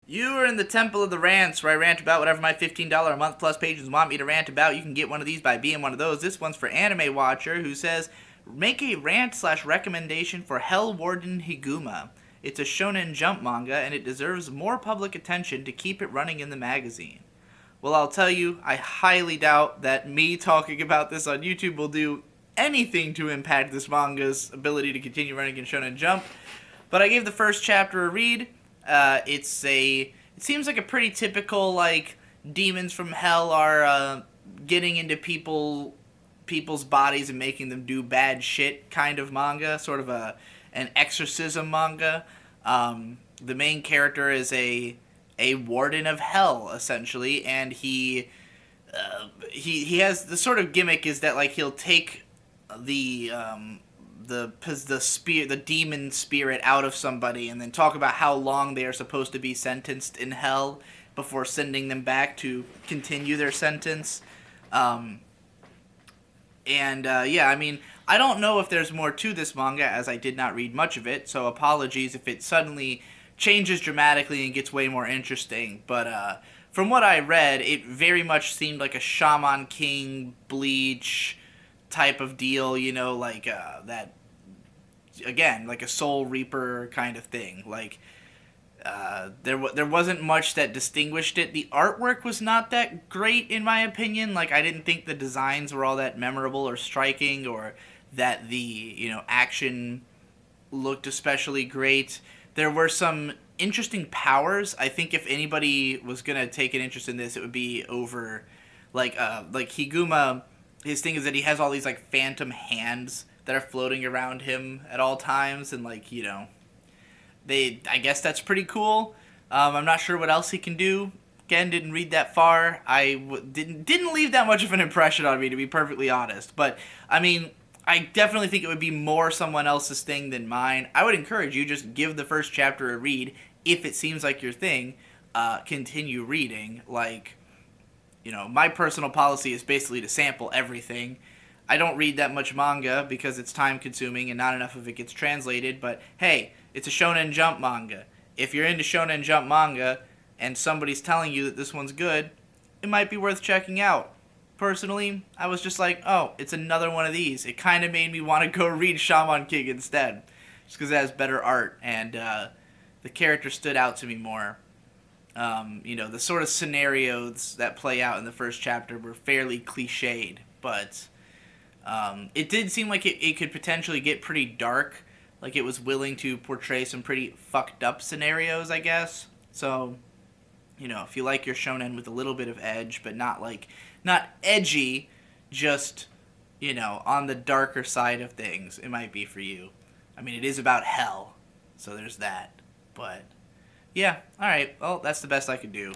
You are in the Temple of the Rants, where I rant about whatever my $15 a month plus patrons want me to rant about. You can get one of these by being one of those. This one's for Anime Watcher, who says, make a rant/recommendation for Hell Warden Higuma. It's a Shonen Jump manga, and it deserves more public attention to keep it running in the magazine. Well, I'll tell you, I highly doubt that me talking about this on YouTube will do anything to impact this manga's ability to continue running in Shonen Jump. But I gave the first chapter a read. It seems like a pretty typical, like, demons from hell are getting into people's bodies and making them do bad shit kind of manga, sort of an exorcism manga. The main character is a warden of hell, essentially, and he has the sort of gimmick is that, like, he'll take the demon spirit out of somebody and then talk about how long they are supposed to be sentenced in hell before sending them back to continue their sentence. Yeah, I mean, I don't know if there's more to this manga, as I did not read much of it, so apologies if it suddenly changes dramatically and gets way more interesting, but from what I read, it very much seemed like a Shaman King, Bleach type of deal, you know, like that, again, like a Soul Reaper kind of thing. Like, there wasn't much that distinguished it. The artwork was not that great, in my opinion. Like, I didn't think the designs were all that memorable or striking, or that the, you know, action looked especially great. There were some interesting powers. I think if anybody was gonna take an interest in this, it would be over, like Higuma. His thing is that he has all these, like, phantom hands that are floating around him at all times, and, like, you know, I guess that's pretty cool. I'm not sure what else he can do. Again, didn't read that far. Didn't leave that much of an impression on me, to be perfectly honest. But I mean, I definitely think it would be more someone else's thing than mine. I would encourage you, just give the first chapter a read. If it seems like your thing, continue reading. Like, you know, my personal policy is basically to sample everything. I don't read that much manga because it's time consuming and not enough of it gets translated, but hey, it's a Shonen Jump manga. If you're into Shonen Jump manga and somebody's telling you that this one's good, it might be worth checking out. Personally, I was just like, oh, it's another one of these. It kind of made me want to go read Shaman King instead, just because it has better art, and the character stood out to me more. You know, the sort of scenarios that play out in the first chapter were fairly cliched, but it did seem like it could potentially get pretty dark. Like, it was willing to portray some pretty fucked up scenarios, I guess. So, you know, if you like your shonen with a little bit of edge, but not edgy, just, you know, on the darker side of things, it might be for you. I mean, it is about hell, so there's that. But, yeah, alright, well, that's the best I could do.